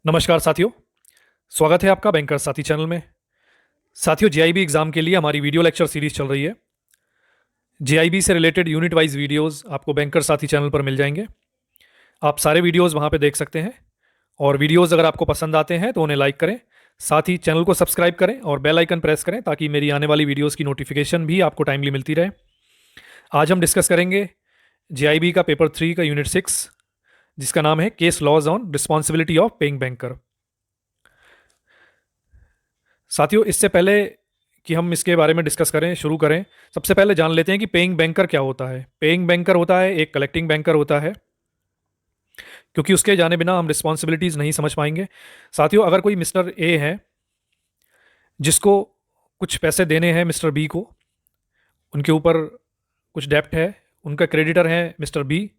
नमस्कार साथियों। स्वागत है आपका बैंकर साथी चैनल में। साथियों, जेआईबी एग्जाम के लिए हमारी वीडियो लेक्चर सीरीज चल रही है। जेआईबी से रिलेटेड यूनिट वाइज वीडियोस आपको बैंकर साथी चैनल पर मिल जाएंगे। आप सारे वीडियोस वहां पे देख सकते हैं। और वीडियोस अगर आपको पसंद आते हैं तो उन्हें लाइक करें, साथ ही चैनल को सब्सक्राइब करें और बेल आइकन प्रेस करें ताकि मेरी आने वाली वीडियोस की नोटिफिकेशन भी आपको टाइमली मिलती रहे। आज हम डिस्कस करेंगे जेआईबी का पेपर 3 का यूनिट 6, जिसका नाम है case laws on responsibility of paying banker. साथियों, इससे पहले कि हम इसके बारे में डिस्कस करें, शुरू करें, सबसे पहले जान लेते हैं कि पेइंग बैंकर क्या होता है। पेइंग बैंकर होता है एक कलेक्टिंग बैंकर होता है, क्योंकि उसके जाने बिना हम रिस्पॉन्सिबिलिटीज़ नहीं समझ पाएंगे। साथियों, अगर कोई मिस्टर ए है जिसको कुछ पैसे देने हैं मिस्टर बी को, उनके ऊपर कुछ डेप्ट है, उनका क्रेडिटर है मिस्टर बी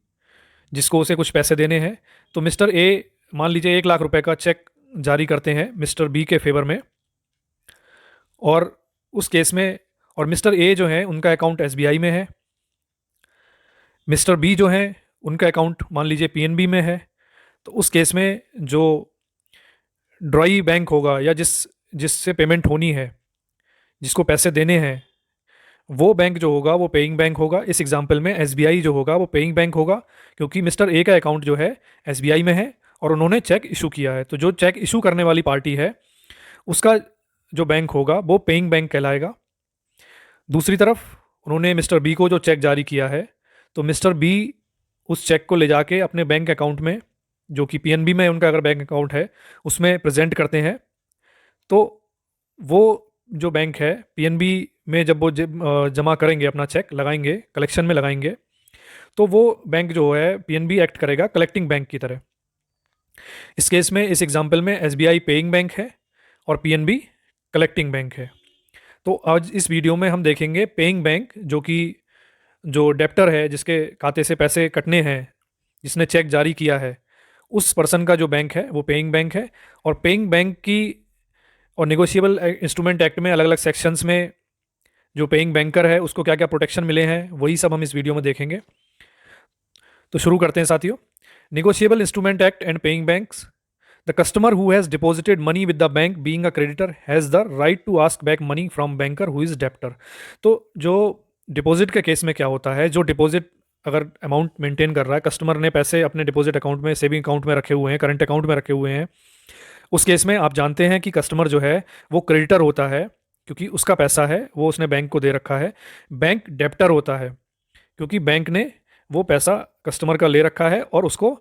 जिसको उसे कुछ पैसे देने हैं, तो मिस्टर ए मान लीजिए 1 लाख रुपए का चेक जारी करते हैं मिस्टर बी के फेवर में। और उस केस में, और मिस्टर ए जो है उनका अकाउंट एसबीआई में है, मिस्टर बी जो है उनका अकाउंट मान लीजिए पीएनबी में है। तो उस केस में जो ड्रॉई बैंक होगा या जिससे पेमेंट होनी है, जिसको पैसे देने हैं, वो बैंक जो होगा वो पेइंग बैंक होगा। इस एग्जांपल में एसबीआई जो होगा वो पेइंग बैंक होगा, क्योंकि मिस्टर ए का अकाउंट जो है एसबीआई में है और उन्होंने चेक इशू किया है। तो जो चेक इशू करने वाली पार्टी है उसका जो बैंक होगा वो पेइंग बैंक कहलाएगा। दूसरी तरफ उन्होंने मिस्टर बी को जो चेक जारी किया है, तो मिस्टर बी उस चेक को ले जाके अपने बैंक अकाउंट में, जो कि पीएनबी में उनका अगर बैंक अकाउंट है, उसमें प्रेजेंट करते हैं। तो वो जो बैंक है पीएनबी में जब वो जमा करेंगे, अपना चेक लगाएंगे, कलेक्शन में लगाएंगे, तो वो बैंक जो है पीएनबी एक्ट करेगा कलेक्टिंग बैंक की तरह। इस केस में, इस एग्जांपल में एसबीआई पेइंग बैंक है और पीएनबी कलेक्टिंग बैंक है। तो आज इस वीडियो में हम देखेंगे पेइंग बैंक, जो कि जो डेप्टर है, जिसके खाते से पैसे कटने हैं, जिसने चेक जारी किया है, उस पर्सन का जो बैंक है वो पेइंग बैंक है। और पेइंग बैंक की और नेगोशिएबल इंस्ट्रूमेंट एक्ट में अलग अलग सेक्शंस में जो पेइंग बैंकर है उसको क्या क्या प्रोटेक्शन मिले हैं, वही सब हम इस वीडियो में देखेंगे। तो शुरू करते हैं साथियों। Negotiable instrument act and paying banks. The customer who has deposited money with the bank being a creditor has the right to ask back money from banker who is debtor। तो जो deposit के case में क्या होता है, जो deposit अगर amount maintain कर रहा है, कस्टमर ने पैसे अपने डिपॉजिट अकाउंट में, सेविंग अकाउंट में रखे हुए हैं, करंट अकाउंट में रखे हुए हैं, उस केस में आप जानते हैं कि कस्टमर जो है वो क्रेडिटर होता है, क्योंकि उसका पैसा है वो उसने बैंक को दे रखा है। बैंक डेप्टर होता है, क्योंकि बैंक ने वो पैसा कस्टमर का ले रखा है और उसको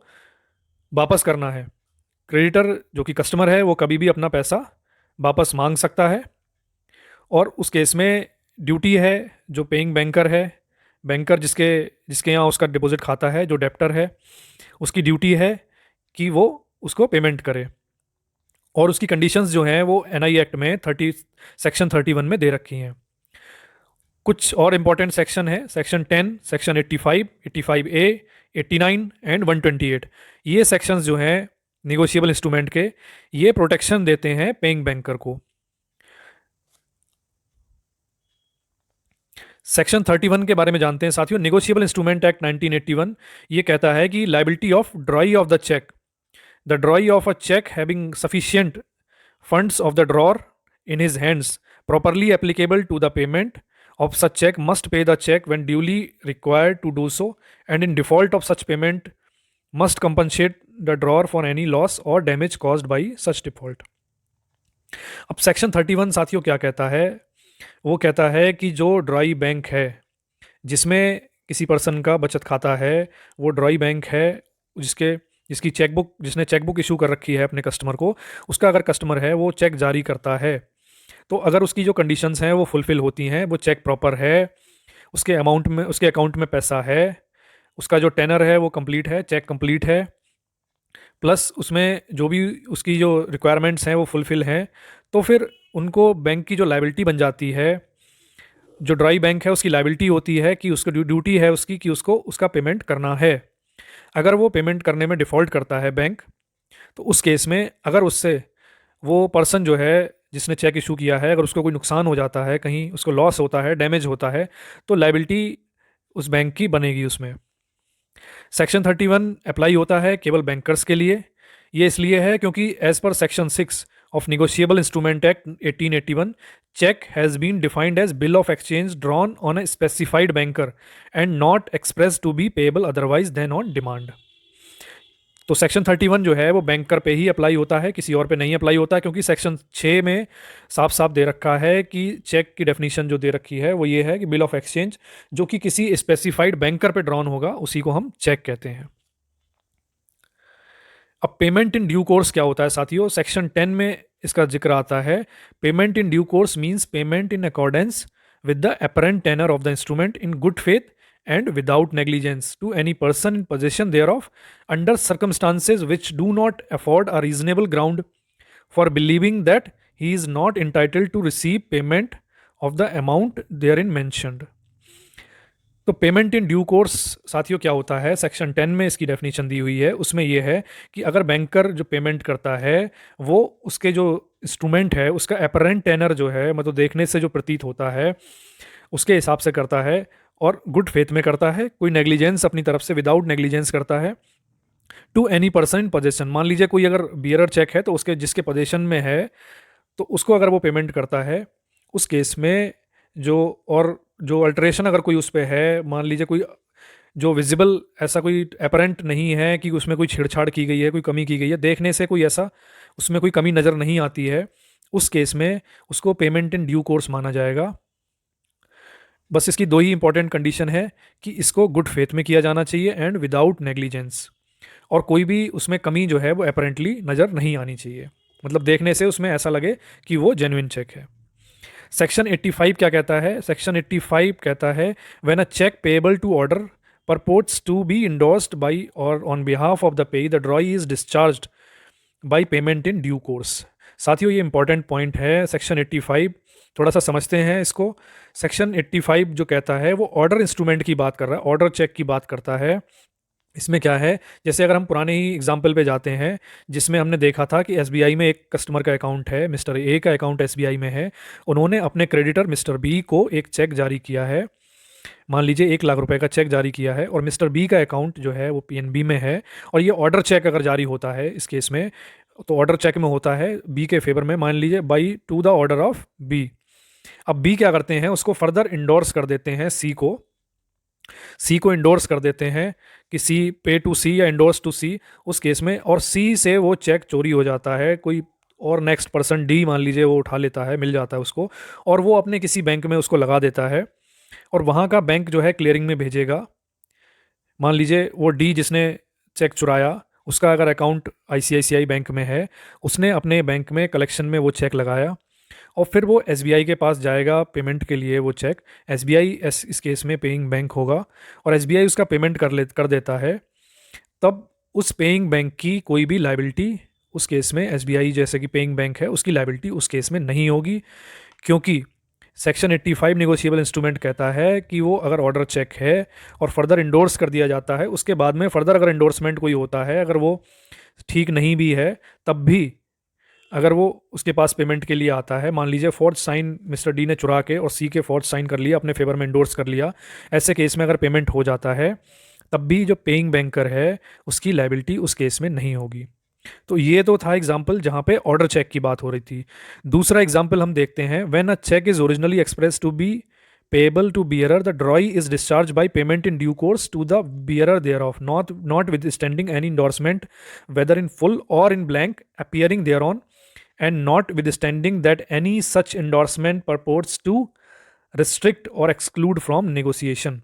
वापस करना है। क्रेडिटर जो कि कस्टमर है वो कभी भी अपना पैसा वापस मांग सकता है। और उस केस में ड्यूटी है जो पेइंग बैंकर है, बैंकर जिसके जिसके यहाँ उसका डिपॉजिट खाता है, जो डेप्टर है, उसकी ड्यूटी है कि वो उसको पेमेंट करे। और उसकी कंडीशंस जो हैं वो एनआई एक्ट में सेक्शन 31 में दे रखी हैं। कुछ और इंपॉर्टेंट सेक्शन है, सेक्शन 10, सेक्शन 85, 85A, 89 एंड 128। ये सेक्शंस जो हैं निगोशिएबल इंस्ट्रूमेंट के, ये प्रोटेक्शन देते हैं पेइंग बैंकर को। सेक्शन 31 के बारे में जानते हैं साथियों। निगोशिएबल इंस्ट्रूमेंट एक्ट 1981 ये कहता है कि liability of drawee of the cheque, the drawee of a cheque having sufficient funds of the drawer in his hands properly applicable to the payment of such check must pay the check when duly required to do so, and in default of such payment must compensate the drawer for any loss or damage caused by such default। अब section 31 साथियों क्या कहता है? वो कहता है कि जो ड्राई बैंक है, जिसमें किसी पर्सन का बचत खाता है, वो ड्राई बैंक है जिसकी चेकबुक, जिसने चेकबुक इशू कर रखी है अपने कस्टमर को, उसका अगर कस्टमर है वो चेक जारी करता है, तो अगर उसकी जो कंडीशंस हैं वो फुलफिल होती हैं, वो चेक प्रॉपर है, उसके अमाउंट में, उसके अकाउंट में पैसा है, उसका जो टेनर है वो कंप्लीट है, चेक कंप्लीट है, प्लस उसमें जो भी उसकी जो रिक्वायरमेंट्स हैं वो फुलफिल हैं, तो फिर उनको बैंक की जो लाइबिलिटी बन जाती है, जो ड्राई बैंक है उसकी लाइबिलिटी होती है कि उसको ड्यूटी है उसकी कि उसको उसका पेमेंट करना है। अगर वो पेमेंट करने में डिफ़ॉल्ट करता है बैंक, तो उस केस में अगर उससे वो पर्सन जो है जिसने चेक इशू किया है, अगर उसको कोई नुकसान हो जाता है, कहीं उसको लॉस होता है, डैमेज होता है, तो लाइबिलिटी उस बैंक की बनेगी उसमें। सेक्शन 31 अप्लाई होता है केवल बैंकर्स के लिए, ये इसलिए है क्योंकि as per section 6 of negotiable instrument act 1881, cheque has been defined as bill of exchange drawn on a specified banker and not express to be payable otherwise than on demand. तो section 31 जो है वो banker पे ही apply होता है, किसी और पे नहीं अप्लाई होता, क्योंकि सेक्शन 6 में साफ साफ दे रखा है कि चेक की डेफिनेशन जो दे रखी है वो ये है कि बिल ऑफ एक्सचेंज जो कि किसी स्पेसिफाइड बैंकर पे ड्रॉन होगा उसी को हम चेक कहते हैं। अब पेमेंट इन ड्यू कोर्स क्या होता है साथियों? सेक्शन 10 में इसका जिक्र आता है। Payment in due course means payment in accordance with the apparent tenor of the instrument in good faith and without negligence to any person in possession thereof under circumstances which do not afford a reasonable ground for believing that he is not entitled to receive payment of the amount therein mentioned। तो payment in due course साथियों क्या होता है? Section 10 में इसकी definition दी हुई है। उसमें यह है कि अगर बैंकर जो पेमेंट करता है वो उसके जो इंस्ट्रूमेंट है उसका अपरेंट टेनर जो है, मतलब देखने से जो प्रतीत होता है उसके हिसाब से करता है और गुड फेथ में करता है, कोई नेग्लिजेंस अपनी तरफ से विदाउट नेग्लिजेंस करता है। To any person in possession, मान लीजिए कोई अगर बियरर चेक है तो उसके जिसके पोजेशन में है तो उसको अगर वो पेमेंट करता है, उस केस में जो और जो अल्टरेशन अगर कोई उस पर है, मान लीजिए कोई जो विजिबल ऐसा कोई अपरेंट नहीं है कि उसमें कोई छेड़छाड़ की गई है, कोई कमी की गई है, देखने से कोई ऐसा उसमें कोई कमी नज़र नहीं आती है, उस केस में उसको पेमेंट इन ड्यू कोर्स माना जाएगा। बस इसकी दो ही इंपॉर्टेंट कंडीशन है कि इसको गुड फेथ में किया जाना चाहिए एंड विदाउट नेग्लिजेंस, और कोई भी उसमें कमी जो है वो अपेरेंटली नज़र नहीं आनी चाहिए, मतलब देखने से उसमें ऐसा लगे कि वो जेन्युइन चेक है। सेक्शन 85 क्या कहता है? सेक्शन 85 कहता है when a cheque payable to order purports to be endorsed by or on behalf of the payee, the drawee is discharged by payment in due course। साथियों ये इंपॉर्टेंट पॉइंट है section 85, थोड़ा सा समझते हैं इसको। सेक्शन 85 जो कहता है वो ऑर्डर इंस्ट्रूमेंट की बात कर रहा है, ऑर्डर चेक की बात करता है। इसमें क्या है, जैसे अगर हम पुराने ही एग्जाम्पल पे जाते हैं जिसमें हमने देखा था कि एसबीआई में एक कस्टमर का अकाउंट है, मिस्टर ए का अकाउंट एसबीआई में है, उन्होंने अपने क्रेडिटर मिस्टर बी को एक चेक जारी किया है, मान लीजिए 1 लाख रुपए का चेक जारी किया है, और मिस्टर बी का अकाउंट जो है वो पीएनबी में है, और ये ऑर्डर चेक अगर जारी होता है इस केस में, तो ऑर्डर चेक में होता है बी के फेवर में, मान लीजिए by to the order of B. अब बी क्या करते हैं, उसको फर्दर इंडोर्स कर देते हैं सी को इंडोर्स कर देते हैं कि सी पे टू सी या इंडोर्स टू सी, उस केस में, और सी से वो चेक चोरी हो जाता है, कोई और नेक्स्ट पर्सन डी मान लीजिए वो उठा लेता है, मिल जाता है उसको, और वो अपने किसी बैंक में उसको लगा देता है, और वहाँ का बैंक जो है क्लियरिंग में भेजेगा। मान लीजिए वो डी जिसने चेक चुराया उसका अगर अकाउंट आईसीआईसीआई बैंक में है, उसने अपने बैंक में कलेक्शन में वो चेक लगाया, और फिर वो एसबीआई के पास जाएगा पेमेंट के लिए, वो चेक एसबीआई इस केस में पेइंग बैंक होगा, और एसबीआई उसका पेमेंट कर देता है, तब उस पेइंग बैंक की कोई भी लाइबिलिटी उस केस में, एसबीआई जैसे कि पेइंग बैंक है उसकी लाइबिलिटी उस केस में नहीं होगी, क्योंकि सेक्शन 85 निगोशिएबल इंस्ट्रूमेंट कहता है कि वो अगर ऑर्डर चेक है और फर्दर इंडोर्स कर दिया जाता है, उसके बाद में फर्दर अगर इंडोर्समेंट कोई होता है, अगर वो ठीक नहीं भी है, तब भी अगर वो उसके पास पेमेंट के लिए आता है, मान लीजिए फोर्ज साइन मिस्टर डी ने चुरा के और सी के फोर्ज साइन कर लिया, अपने फेवर में इंडोर्स कर लिया, ऐसे केस में अगर पेमेंट हो जाता है तब भी जो पेइंग बैंकर है उसकी लाइबिलिटी उस केस में नहीं होगी। तो ये तो था एग्जाम्पल जहाँ पे ऑर्डर चेक की बात हो रही थी। दूसरा एग्जाम्पल हम देखते हैं, when a cheque is originally expressed to be payable to bearer, the drawee is discharged by payment in due course to the bearer thereof, notwithstanding any endorsement whether in full or in blank appearing thereon, and notwithstanding that any such endorsement purports to restrict or exclude from negotiation.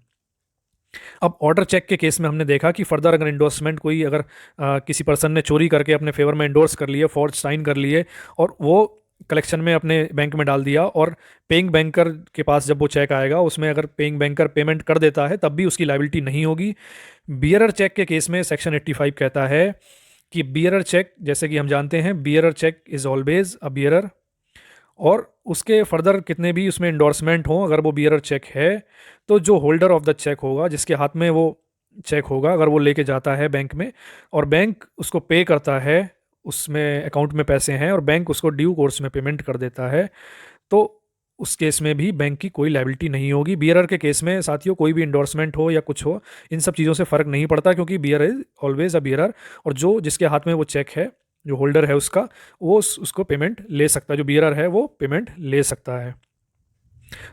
अब order cheque के case में हमने देखा कि further अगर endorsement कोई अगर किसी पर्सन ने चोरी करके अपने फेवर में इंडोर्स कर लिए, फोर्ज साइन कर लिए, और वो कलेक्शन में अपने बैंक में डाल दिया, और पेइंग बैंकर के पास जब वो चेक आएगा उसमें अगर पेइंग बैंकर पेमेंट कर देता है तब भी उसकी लाइबिलिटी नहीं होगी। बियरर चेक के केस में सेक्शन 85 कहता है कि बियरर चेक, जैसे कि हम जानते हैं bearer cheque is always a bearer, और उसके फर्दर कितने भी उसमें इंडोर्समेंट हों, अगर वो बियरर चेक है तो जो होल्डर ऑफ द चेक होगा, जिसके हाथ में वो चेक होगा, अगर वो लेके जाता है बैंक में और बैंक उसको पे करता है, उसमें अकाउंट में पैसे हैं और बैंक उसको ड्यू कोर्स में पेमेंट कर देता है, तो उस केस में भी बैंक की कोई लायबिलिटी नहीं होगी। बियरर के केस में साथियों कोई भी इंडोर्समेंट हो या कुछ हो, इन सब चीज़ों से फ़र्क नहीं पड़ता, क्योंकि bearer is always a bearer. और जो जिसके हाथ में वो चेक है, जो होल्डर है उसका, वो उसको पेमेंट ले सकता है, जो बियरर है वो पेमेंट ले सकता है।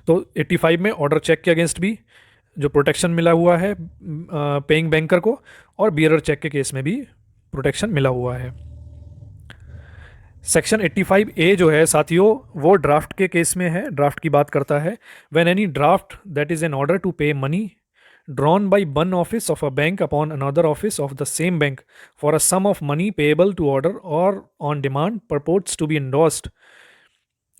तो 85 में ऑर्डर चेक के अगेंस्ट भी जो प्रोटेक्शन मिला हुआ है पेइंग बैंकर को, और बियरर चेक के केस में भी प्रोटेक्शन मिला हुआ है। सेक्शन 85 ए जो है साथियों, वो ड्राफ्ट के केस में है, ड्राफ्ट की बात करता है। When any draft that is an order to pay money drawn by one office of a bank upon another office of the same bank for a sum of money payable to order or on demand purports to be endorsed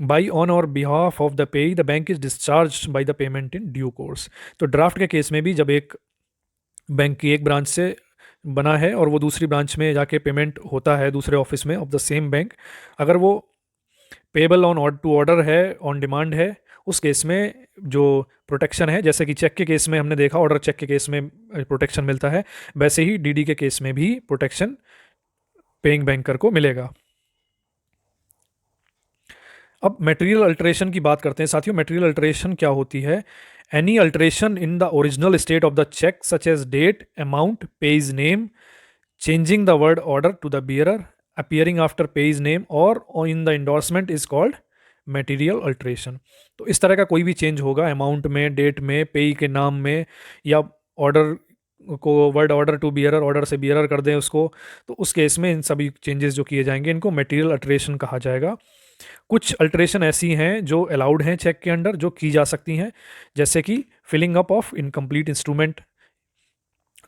by on or behalf of the payee, the bank is discharged by the payment in due course। तो draft के case में भी जब एक bank की एक branch से बना है और वो दूसरी ब्रांच में जाके पेमेंट होता है दूसरे ऑफिस में ऑफ द सेम बैंक, अगर वो पेबल ऑन टू ऑर्डर है, ऑन डिमांड है, उस केस में जो प्रोटेक्शन है, जैसे कि चेक के केस में हमने देखा ऑर्डर चेक के केस में प्रोटेक्शन मिलता है, वैसे ही डीडी के केस में भी प्रोटेक्शन पेइंग बैंकर को मिलेगा। अब मटेरियल अल्टरेशन की बात करते हैं साथियों। मटेरियल अल्टरेशन क्या होती है? Any alteration in the original state of the cheque such as date, amount, payee name, changing the word order to the bearer, appearing after pay's name or in the endorsement is called material alteration। तो इस तरह का कोई भी change होगा amount में, date में, पेई के नाम में, या ऑर्डर को word order to bearer, order से बियरर कर दें उसको, तो उस केस में इन सभी चेंजेस जो किए जाएंगे इनको मटेरियल अल्टरेशन कहा जाएगा। कुछ अल्टरेशन ऐसी हैं जो अलाउड हैं चेक के अंडर, जो की जा सकती हैं, जैसे कि filling up of incomplete instrument.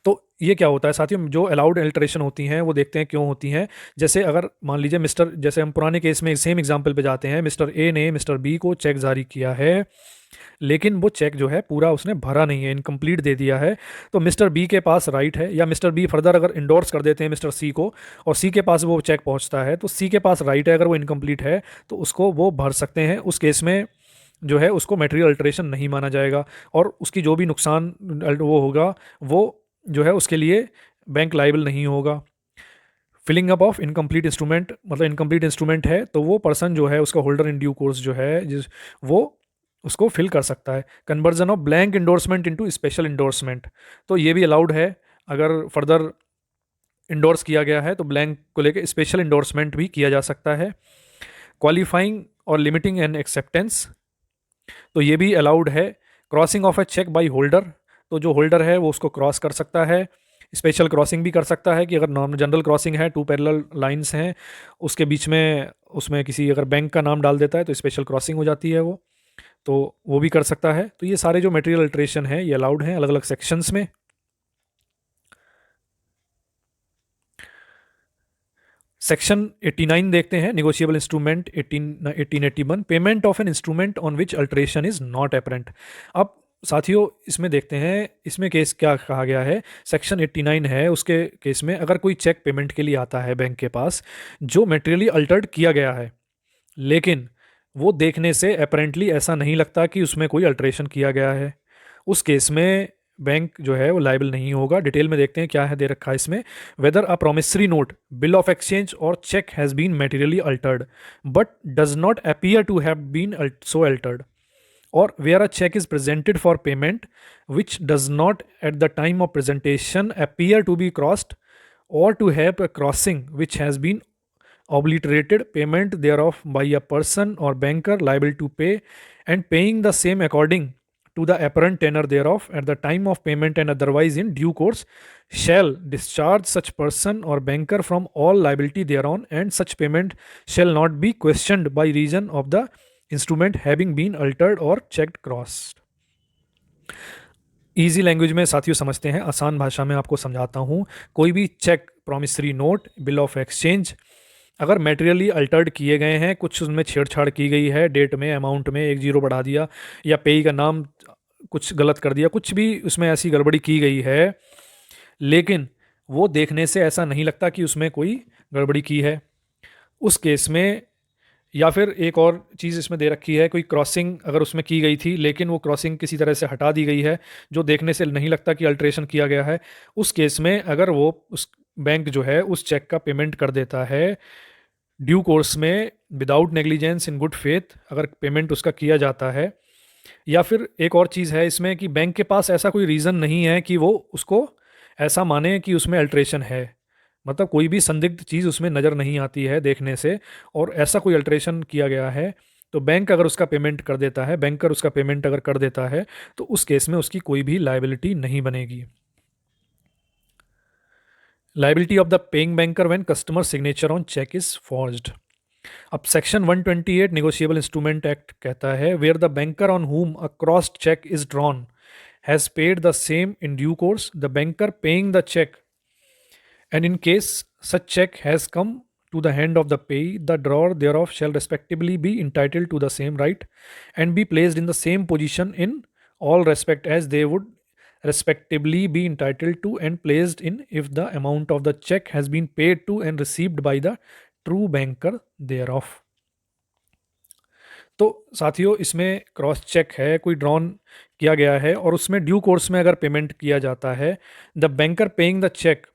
तो ये क्या होता है साथियों, जो अलाउड अल्टरेशन होती हैं वो देखते हैं क्यों होती हैं। जैसे अगर मान लीजिए जैसे हम पुराने केस में सेम एग्जांपल पे जाते हैं, मिस्टर ए ने मिस्टर बी को चेक जारी किया है, लेकिन वो चेक जो है पूरा उसने भरा नहीं है, इनकम्प्लीट दे दिया है। तो मिस्टर बी के पास राइट है, या मिस्टर बी फर्दर अगर इंडोर्स कर देते हैं मिस्टर सी को, और सी के पास वो चेक पहुंचता है, तो सी के पास राइट है, अगर वो इनकम्प्लीट है तो उसको वो भर सकते हैं। उस केस में जो है उसको मटेरियल अल्टरेशन नहीं माना जाएगा, और उसकी जो भी नुकसान वो होगा वो जो है उसके लिए बैंक लाइबल नहीं होगा। Filling up of incomplete instrument, मतलब इनकम्प्लीट इंस्ट्रूमेंट है तो वो पर्सन जो है उसका होल्डर इन ड्यू कोर्स जो है वो उसको फिल कर सकता है। Conversion of blank endorsement into special endorsement, तो ये भी अलाउड है। अगर फर्दर इंडोर्स किया गया है तो ब्लैंक को लेकर स्पेशल इंडोर्समेंट भी किया जा सकता है। क्वालिफाइंग और लिमिटिंग एंड एक्सेप्टेंस, तो ये भी अलाउड है। Crossing of a cheque by holder, तो जो होल्डर है वो उसको क्रॉस कर सकता है। स्पेशल क्रॉसिंग भी कर सकता है कि अगर नॉर्मल जनरल क्रॉसिंग है, टू पैरेलल लाइंस हैं, उसके बीच में उसमें किसी अगर बैंक का नाम डाल देता है तो स्पेशल क्रॉसिंग हो जाती है वो भी कर सकता है। तो ये सारे जो मटेरियल अल्टरेशन है ये अलाउड हैं अलग अलग सेक्शंस में। सेक्शन 89 देखते हैं, negotiable instrument 1881, payment of an instrument on which alteration is not apparent. अब साथियों इसमें देखते हैं इसमें केस क्या कहा गया है। सेक्शन 89 है, उसके केस में अगर कोई चेक पेमेंट के लिए आता है बैंक के पास जो मटेरियली अल्टर्ड किया गया है, लेकिन वो देखने से अपेरेंटली ऐसा नहीं लगता कि उसमें कोई अल्टरेशन किया गया है, उस केस में बैंक जो है वो लाइबल नहीं होगा। डिटेल में देखते हैं क्या है दे रखा है इसमें। Whether a promissory note, bill of exchange or cheque has been materially altered but does not appear to have been so altered, or where a cheque is presented for payment which does not at the time of presentation appear to be crossed or to have a crossing which has been obliterated, payment thereof by a person or banker liable to pay and paying the same according to the apparent tenor thereof at the time of payment and otherwise in due course shall discharge such person or banker from all liability thereon, and such payment shall not be questioned by reason of the instrument having been altered or checked crossed। Easy language में साथियों समझते हैं, आसान भाषा में आपको समझाता हूँ। कोई भी cheque, promissory note, bill of exchange अगर मेटेरियली अल्टर्ड किए गए हैं, कुछ उसमें छेड़छाड़ की गई है, डेट में, अमाउंट में एक जीरो बढ़ा दिया, या पेई का नाम कुछ गलत कर दिया, कुछ भी उसमें ऐसी गड़बड़ी की गई है, लेकिन वो देखने से ऐसा नहीं लगता कि उसमें कोई गड़बड़ी की है, उस केस में, या फिर एक और चीज़ इसमें दे रखी है, कोई क्रॉसिंग अगर उसमें की गई थी लेकिन वो क्रॉसिंग किसी तरह से हटा दी गई है जो देखने से नहीं लगता कि अल्ट्रेशन किया गया है, उस केस में अगर वो उस बैंक जो है उस चेक का पेमेंट कर देता है ड्यू कोर्स में, without negligence in good faith अगर पेमेंट उसका किया जाता है, या फिर एक और चीज़ है इसमें कि बैंक के पास ऐसा कोई रीज़न नहीं है कि वो उसको ऐसा माने कि उसमें अल्ट्रेशन है, मतलब कोई भी संदिग्ध चीज़ उसमें नज़र नहीं आती है देखने से, और ऐसा कोई अल्ट्रेशन किया गया है, तो बैंक अगर उसका पेमेंट कर देता है, बैंकर उसका पेमेंट अगर कर देता है, तो उस केस में उसकी कोई भी लाइबिलिटी नहीं बनेगी। Liability of the paying banker when customer signature on cheque is forged. अब सेक्शन 128 नेगोशिएबल इंस्ट्रूमेंट एक्ट कहता है, where the banker on whom a crossed cheque is drawn has paid the same in due course the banker paying the cheque, and in case such check has come to the hand of the payee, the drawer thereof shall respectively be entitled to the same right and be placed in the same position in all respect as they would respectively be entitled to and placed in if the amount of the check has been paid to and received by the true banker thereof। तो साथियों, इसमें cross cheque है, कोई drawn किया गया है और उसमें ड्यू कोर्स में अगर पेमेंट किया जाता है, the banker paying the cheque,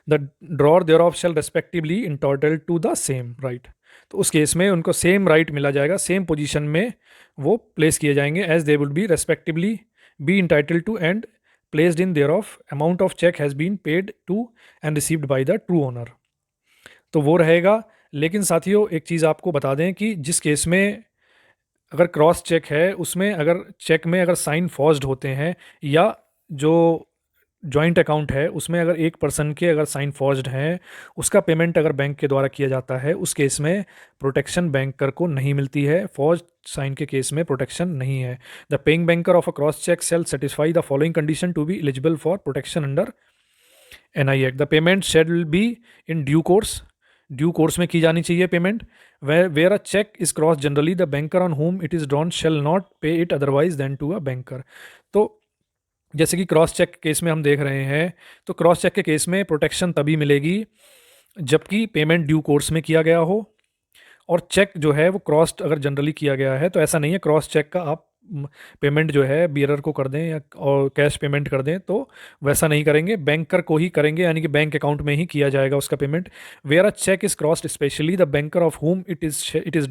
the drawer thereof shall respectively entitled to the same right. तो उस केस में उनको सेम राइट मिला जाएगा, सेम पोजीशन में वो प्लेस किए जाएंगे, as they would be respectively be entitled to and placed in their of amount of cheque has been paid to and received by the true owner. तो वो रहेगा। लेकिन साथियों, एक चीज़ आपको बता दें कि जिस केस में अगर क्रॉस चेक है, उसमें अगर चेक में अगर साइन फॉर्ज्ड होते हैं, या जो जॉइंट अकाउंट है उसमें अगर एक पर्सन के अगर साइन फॉर्ज्ड हैं, उसका पेमेंट अगर बैंक के द्वारा किया जाता है, उस केस में प्रोटेक्शन बैंकर को नहीं मिलती है। फॉर्ज साइन के केस में प्रोटेक्शन नहीं है। The paying banker of a cross cheque shall satisfy the following condition to be eligible for protection under NI act. The payment shall be in due course, due course में की जानी चाहिए payment. Where a cheque is cross generally the banker on whom it is drawn shall not pay it otherwise than to a banker. तो जैसे कि cross check case में हम देख रहे हैं, तो क्रॉस चेक के केस में प्रोटेक्शन तभी मिलेगी जबकि पेमेंट ड्यू कोर्स में किया गया हो, और चेक जो है वो क्रॉस्ड अगर जनरली किया गया है, तो ऐसा नहीं है क्रॉस चेक का आप पेमेंट जो है बियरर को कर दें या और कैश पेमेंट कर दें, तो वैसा नहीं करेंगे, बैंकर को ही करेंगे, यानी कि बैंक अकाउंट में ही किया जाएगा उसका payment. Where a cheque is crossed specially the banker of whom it is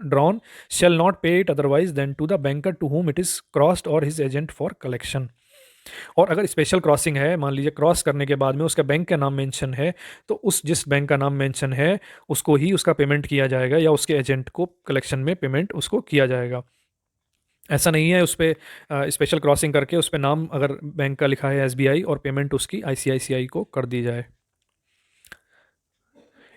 drawn shall not pay it otherwise than to the banker to whom it is crossed or his agent for collection। और अगर special crossing है, मान लीजिए cross करने के बाद में उसका बैंक का नाम मेंशन है, तो उस जिस बैंक का नाम मेंशन है उसको ही उसका पेमेंट किया जाएगा, या उसके एजेंट को कलेक्शन में पेमेंट उसको किया जाएगा। ऐसा नहीं है उस पर स्पेशल क्रॉसिंग करके उस पर नाम अगर बैंक का लिखा है एसबीआई और पेमेंट उसकी आईसीआईसीआई को कर दी जाए।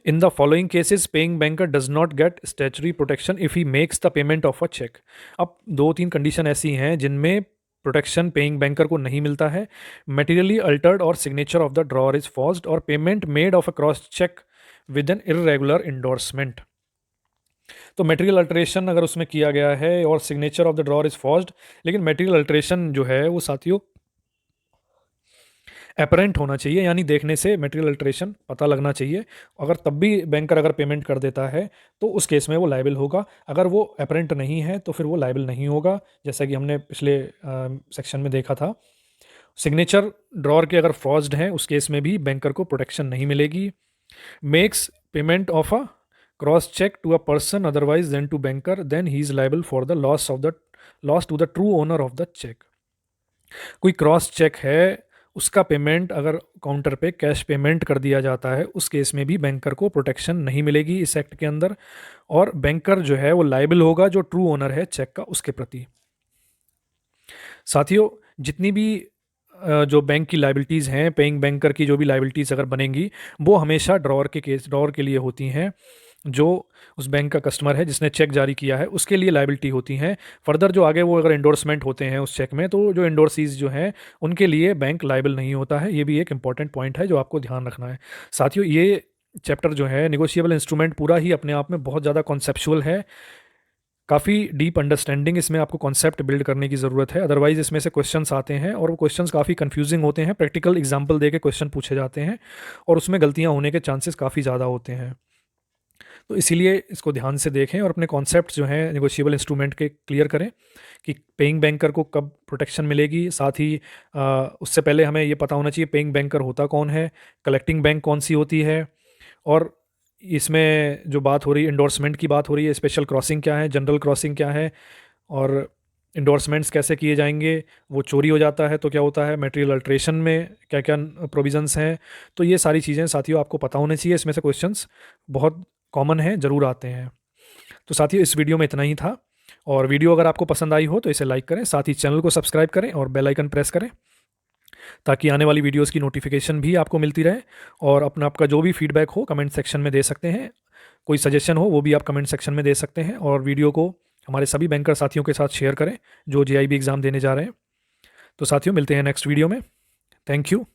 In the following cases paying banker does not get statutory protection if he makes the payment of a cheque. अब दो तीन कंडीशन ऐसी हैं जिनमें प्रोटेक्शन पेइंग बैंकर को नहीं मिलता है। Materially altered or signature of the drawer is forged or payment made of a cross cheque with an irregular endorsement. तो मटेरियल अल्टरेशन अगर उसमें किया गया है और signature of the drawer is forged, लेकिन मटेरियल अल्टरेशन जो है वो साथियों अपरेंट होना चाहिए, यानी देखने से मटेरियल अल्टरेशन पता लगना चाहिए। अगर तब भी बैंकर अगर पेमेंट कर देता है तो उस केस में वो लायबल होगा। अगर वो अपरेंट नहीं है तो फिर वो लायबल नहीं होगा, जैसा कि हमने पिछले सेक्शन में देखा था। सिग्नेचर ड्रॉर के अगर फॉर्ज्ड हैं उस केस में भी बैंकर को प्रोटेक्शन नहीं मिलेगी। Makes payment of a cross cheque to a person otherwise than to banker, then he is liable for the loss to the true owner of the cheque. कोई cross cheque है, उसका payment अगर counter पे cash payment कर दिया जाता है, उस केस में भी बैंकर को प्रोटेक्शन नहीं मिलेगी इस एक्ट के अंदर, और बैंकर जो है वो लायबल होगा जो ट्रू ओनर है चेक का उसके प्रति। साथियों, जितनी भी जो बैंक की लाइबिलिटीज़ हैं, पेइंग बैंकर की जो भी लाइबिलिटीज़ अगर बनेंगी, वो हमेशा ड्रॉर के लिए होती हैं। जो उस बैंक का कस्टमर है जिसने चेक जारी किया है उसके लिए लाइबिलिटी होती हैं। फर्दर जो आगे वो अगर एंडोर्समेंट होते हैं उस चेक में, तो जो एंडोर्सीज जो हैं उनके लिए बैंक लाइबल नहीं होता है। ये भी एक इंपॉर्टेंट पॉइंट है जो आपको ध्यान रखना है। साथियों, ये चैप्टर जो है निगोशिएबल इंस्ट्रूमेंट पूरा ही अपने आप में बहुत ज़्यादा कॉन्सेप्चुअल है। काफ़ी डीप अंडरस्टैंडिंग इसमें आपको कॉन्सेप्ट बिल्ड करने की ज़रूरत है, अदरवाइज इसमें से क्वेश्चंस आते हैं और वो क्वेश्चंस काफ़ी कंफ्यूजिंग होते हैं। प्रैक्टिकल एग्जांपल दे के क्वेश्चन पूछे जाते हैं और उसमें गलतियां होने के चांसेस काफ़ी ज़्यादा होते हैं। तो इसीलिए इसको ध्यान से देखें और अपने कॉन्सेप्ट जो हैं निगोशिएबल इंस्ट्रूमेंट के क्लियर करें कि पेइंग बैंकर को कब प्रोटेक्शन मिलेगी। साथ ही उससे पहले हमें ये पता होना चाहिए पेइंग बैंकर होता कौन है, कलेक्टिंग बैंक कौन सी होती है, और इसमें जो बात हो रही है इंडोर्समेंट की बात हो रही है, स्पेशल क्रॉसिंग क्या है, जनरल क्रॉसिंग क्या है, और इंडोर्समेंट्स कैसे किए जाएंगे, वो चोरी हो जाता है तो क्या होता है, मटेरियल अल्ट्रेशन में क्या क्या प्रोविजंस हैं। तो ये सारी चीज़ें साथियों आपको पता होने चाहिए, इसमें से क्वेश्चंस बहुत कॉमन हैं, ज़रूर आते हैं। तो साथियों इस वीडियो में इतना ही था, और वीडियो अगर आपको पसंद आई हो तो इसे लाइक करें, साथ ही चैनल को सब्सक्राइब करें और बेल आइकन प्रेस करें, ताकि आने वाली वीडियोस की नोटिफिकेशन भी आपको मिलती रहे। और अपना आपका जो भी फीडबैक हो कमेंट सेक्शन में दे सकते हैं, कोई सजेशन हो वो भी आप कमेंट सेक्शन में दे सकते हैं, और वीडियो को हमारे सभी बैंकर साथियों के साथ शेयर करें जो JIB एग्ज़ाम देने जा रहे हैं। तो साथियों मिलते हैं नेक्स्ट वीडियो में। Thank you.